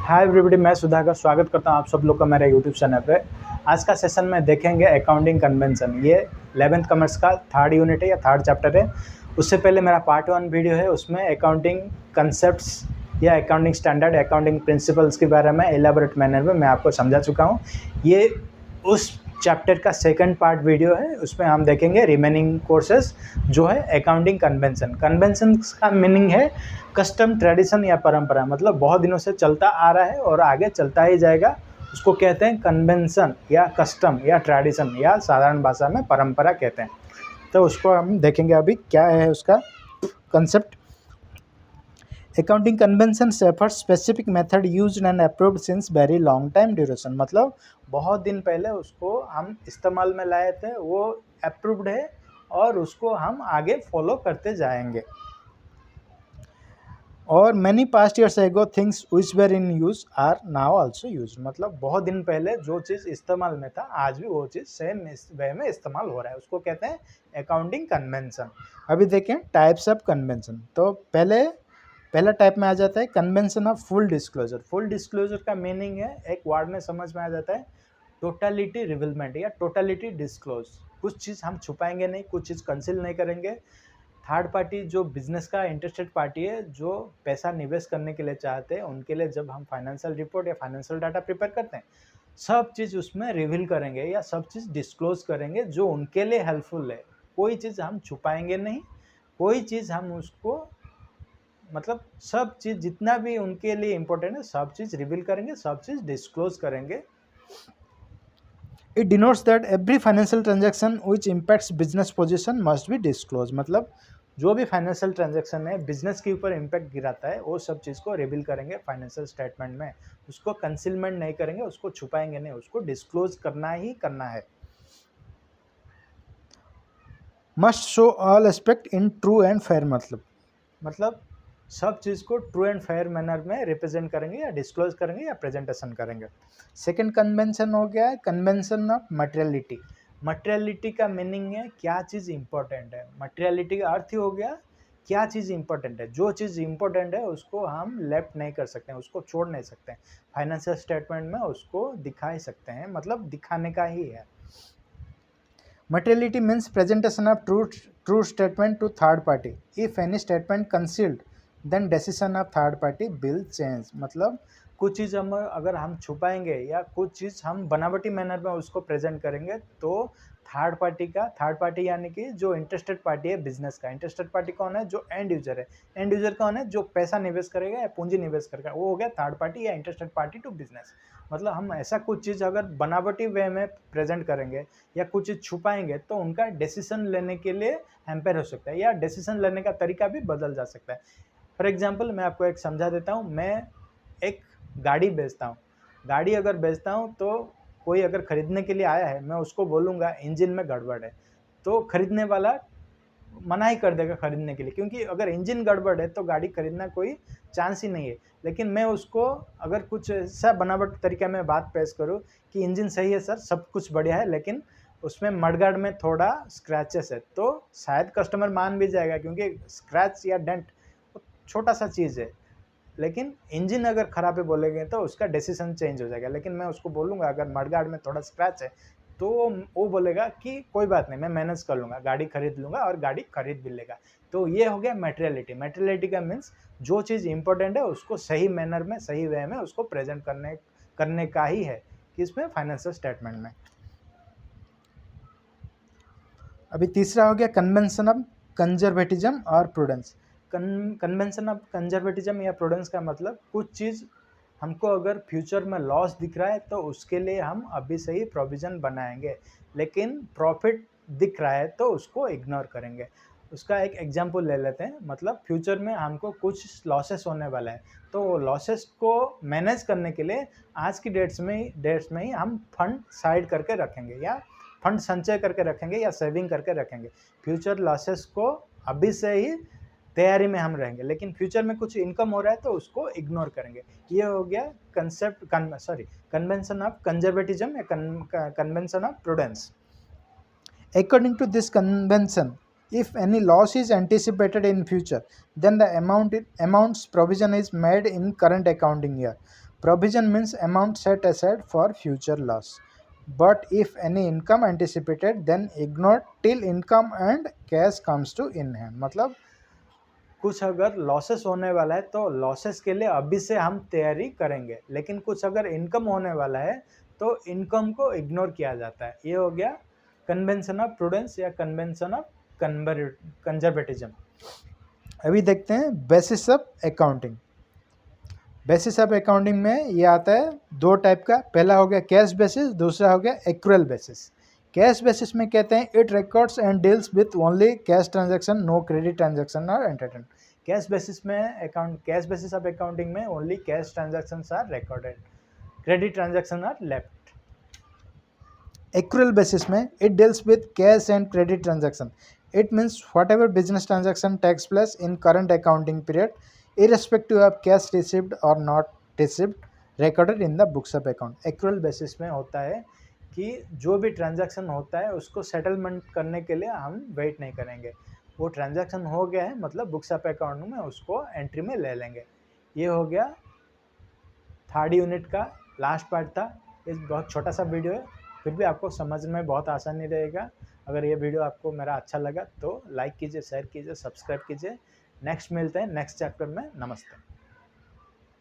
Hi everybody, मैं सुधाकर स्वागत करता हूँ आप सब लोग का मेरे यूट्यूब चैनल पे। आज का सेशन में देखेंगे अकाउंटिंग कन्वेंशन। ये 11th कॉमर्स का थर्ड यूनिट है या थर्ड चैप्टर है। उससे पहले मेरा पार्ट 1 वीडियो है, उसमें अकाउंटिंग कंसेप्ट्स या अकाउंटिंग स्टैंडर्ड, अकाउंटिंग प्रिंसिपल्स के बारे में एलाबोरेट मैनर में मैं आपको समझा चुका हूँ। ये उस चैप्टर का सेकंड पार्ट वीडियो है, उसमें हम देखेंगे रिमेनिंग कोर्सेज जो है अकाउंटिंग कन्वेंशन। कन्वेंशन का मीनिंग है कस्टम, ट्रेडिशन या परंपरा, मतलब बहुत दिनों से चलता आ रहा है और आगे चलता ही जाएगा। उसको कहते हैं कन्वेंशन या कस्टम या ट्रेडिशन, या साधारण भाषा में परंपरा कहते हैं। तो उसको हम देखेंगे अभी क्या है उसका concept. Accounting convention refers specific method used and approved since very long time duration, मतलब बहुत दिन पहले उसको हम इस्तेमाल में लाए थे, वो अप्रूव्ड है और उसको हम आगे फॉलो करते जाएंगे। और many past years ago things which were in use are now also use, मतलब बहुत दिन पहले जो चीज़ इस्तेमाल में था आज भी वो चीज़ सेम वे में इस्तेमाल हो रहा है, उसको कहते हैं अकाउंटिंग कन्वेंशन। अभी देखें टाइप्स ऑफ कन्वेंशन। तो पहला टाइप में आ जाता है convention of full disclosure. Full disclosure का मीनिंग है, एक वर्ड में समझ में आ जाता है, टोटलिटी रिवीलमेंट या टोटलिटी डिस्क्लोज। कुछ चीज़ हम छुपाएंगे नहीं, कुछ चीज़ कंसील नहीं करेंगे। थर्ड पार्टी जो बिजनेस का इंटरेस्टेड पार्टी है, जो पैसा निवेश करने के लिए चाहते हैं, उनके लिए जब हम फाइनेंशियल रिपोर्ट या फाइनेंशियल डाटा प्रिपेयर करते हैं, सब चीज़ उसमें रिवील करेंगे या सब चीज़ डिस्क्लोज करेंगे जो उनके लिए हेल्पफुल है। कोई चीज़ हम छुपाएंगे नहीं, कोई चीज़ हम उसको, मतलब सब चीज़ जितना भी उनके लिए इम्पोर्टेंट है सब चीज़ रिवील करेंगे, सब चीज़ डिस्क्लोज करेंगे। It denotes that every financial transaction which impacts business position must be disclose, मतलब जो भी फाइनेंशियल ट्रांजैक्शन है बिजनेस के ऊपर इम्पैक्ट गिराता है, वो सब चीज़ को रिवील करेंगे फाइनेंशियल स्टेटमेंट में। उसको कंसीलमेंट नहीं करेंगे, उसको छुपाएंगे नहीं, उसको डिस्क्लोज करना ही करना है। Must show all aspect in true and fair, मतलब सब चीज़ को ट्रू एंड फेयर मैनर में रिप्रेजेंट करेंगे या डिस्क्लोज करेंगे या प्रेजेंटेशन करेंगे। सेकंड कन्वेंशन हो गया है कन्वेंशन ऑफ मटेरियलिटी। मटेरियलिटी का मीनिंग है क्या चीज़ इंपॉर्टेंट है। मटेरियलिटी का अर्थ ही हो गया क्या चीज़ इंपॉर्टेंट है। जो चीज़ इंपॉर्टेंट है उसको हम लेफ्ट नहीं कर सकते हैं, उसको छोड़ नहीं सकते हैं। फाइनेंशियल स्टेटमेंट में उसको दिखा ही सकते हैं, मतलब दिखाने का ही है। Materiality means presentation of true statement to third party. If any statement concealed, then decision of third party will change. मतलब कुछ चीज़ हम अगर हम छुपाएंगे या कुछ चीज़ हम बनावटी मैनर में उसको प्रेजेंट करेंगे, तो थर्ड पार्टी यानी कि जो इंटरेस्टेड पार्टी है बिजनेस का, इंटरेस्टेड पार्टी कौन है, जो एंड यूजर है। एंड यूजर कौन है, जो पैसा निवेश करेगा या पूंजी निवेश करेगा, वो हो गया थर्ड पार्टी या इंटरेस्टेड पार्टी टू बिजनेस। मतलब हम ऐसा कुछ चीज़ अगर बनावटी वे में प्रेजेंट करेंगे या कुछ चीज़ छुपाएंगे, तो उनका डिसीजन लेने के लिए हैम्पर हो सकता है या डिसीजन लेने का तरीका भी बदल जा सकता है। फॉर एग्जांपल मैं आपको एक समझा देता हूँ। मैं एक गाड़ी बेचता हूँ। गाड़ी अगर बेचता हूँ तो कोई अगर ख़रीदने के लिए आया है, मैं उसको बोलूँगा इंजन में गड़बड़ है, तो ख़रीदने वाला मना ही कर देगा खरीदने के लिए, क्योंकि अगर इंजन गड़बड़ है तो गाड़ी खरीदना कोई चांस ही नहीं है। लेकिन मैं उसको अगर कुछ ऐसा बनावट तरीका में बात पेश करूँ कि इंजन सही है सर, सब कुछ बढ़िया है, लेकिन उसमें मडगार्ड में थोड़ा स्क्रैचेस है, तो शायद कस्टमर मान भी जाएगा, क्योंकि स्क्रैच या डेंट छोटा सा चीज़ है। लेकिन इंजन अगर ख़राब है बोलेंगे तो उसका डिसीजन चेंज हो जाएगा। लेकिन मैं उसको बोलूँगा अगर मडगार्ड में थोड़ा स्क्रैच है, तो वो बोलेगा कि कोई बात नहीं, मैं मैनेज कर लूँगा, गाड़ी खरीद लूँगा, और गाड़ी खरीद भी लेगा। तो ये हो गया मटेरियलिटी। मटेरियलिटी का मीन्स जो चीज़ इंपॉर्टेंट है उसको सही मैनर में, सही वे में उसको प्रेजेंट करने का ही है, किसमें, फाइनेंशियल स्टेटमेंट में। अभी तीसरा हो गया कन्वेंशन ऑफ कंजर्वेटिज्म और प्रूडेंस। कन्वेंशन ऑफ कंजर्वेटिज्म या प्रूडेंस का मतलब कुछ चीज़ हमको अगर फ्यूचर में लॉस दिख रहा है तो उसके लिए हम अभी से ही प्रोविज़न बनाएंगे, लेकिन प्रॉफिट दिख रहा है तो उसको इग्नोर करेंगे। उसका एक एग्जांपल ले लेते हैं। मतलब फ्यूचर में हमको कुछ लॉसेस होने वाला है, तो लॉसेस को मैनेज करने के लिए आज की डेट्स में ही हम फंड साइड करके रखेंगे या फंड संचय करके रखेंगे या सेविंग करके रखेंगे। फ्यूचर लॉसेस को अभी से ही तैयारी में हम रहेंगे, लेकिन फ्यूचर में कुछ इनकम हो रहा है तो उसको इग्नोर करेंगे। ये हो गया कन्वेंशन ऑफ कंजर्वेटिज्म या convention of prudence. According to this convention, If any loss is anticipated in future, then the amount's provision is made in current accounting year. Provision means amount set aside for future loss. But if any income anticipated, then ignored till income and cash comes to in hand. मतलब कुछ अगर losses होने वाला है तो losses के लिए अभी से हम तैयारी करेंगे, लेकिन कुछ अगर इनकम होने वाला है तो इनकम को इग्नोर किया जाता है। ये हो गया कन्वेंशन ऑफ प्रूडेंस या कन्वेंशन ऑफ कंजर्वेटिज्म। अभी देखते हैं basis of accounting. Basis of accounting में ये आता है दो टाइप का, पहला हो गया कैश बेसिस, दूसरा हो गया एक्रूअल बेसिस। कैश बेसिस में कहते हैं it records and deals with only cash transaction, no credit transaction are entertain. Cash basis of accounting में only cash transactions are recorded, credit transaction are left. Accrual basis में it deals with cash and credit transaction. It means whatever business transaction takes place in current accounting period, irrespective of cash received or not received, recorded in the books of account. Accrual basis में होता है कि जो भी transaction होता है उसको settlement करने के लिए हम वेट नहीं करेंगे, वो ट्रांजैक्शन हो गया है मतलब बुक्स ऑफ अकाउंट में उसको एंट्री में ले लेंगे। ये हो गया थर्ड यूनिट का लास्ट पार्ट था। ये बहुत छोटा सा वीडियो है, फिर भी आपको समझने में बहुत आसानी रहेगा। अगर ये वीडियो आपको मेरा अच्छा लगा तो लाइक कीजिए, शेयर कीजिए, सब्सक्राइब कीजिए। नेक्स्ट मिलते हैं नेक्स्ट चैप्टर में। नमस्ते।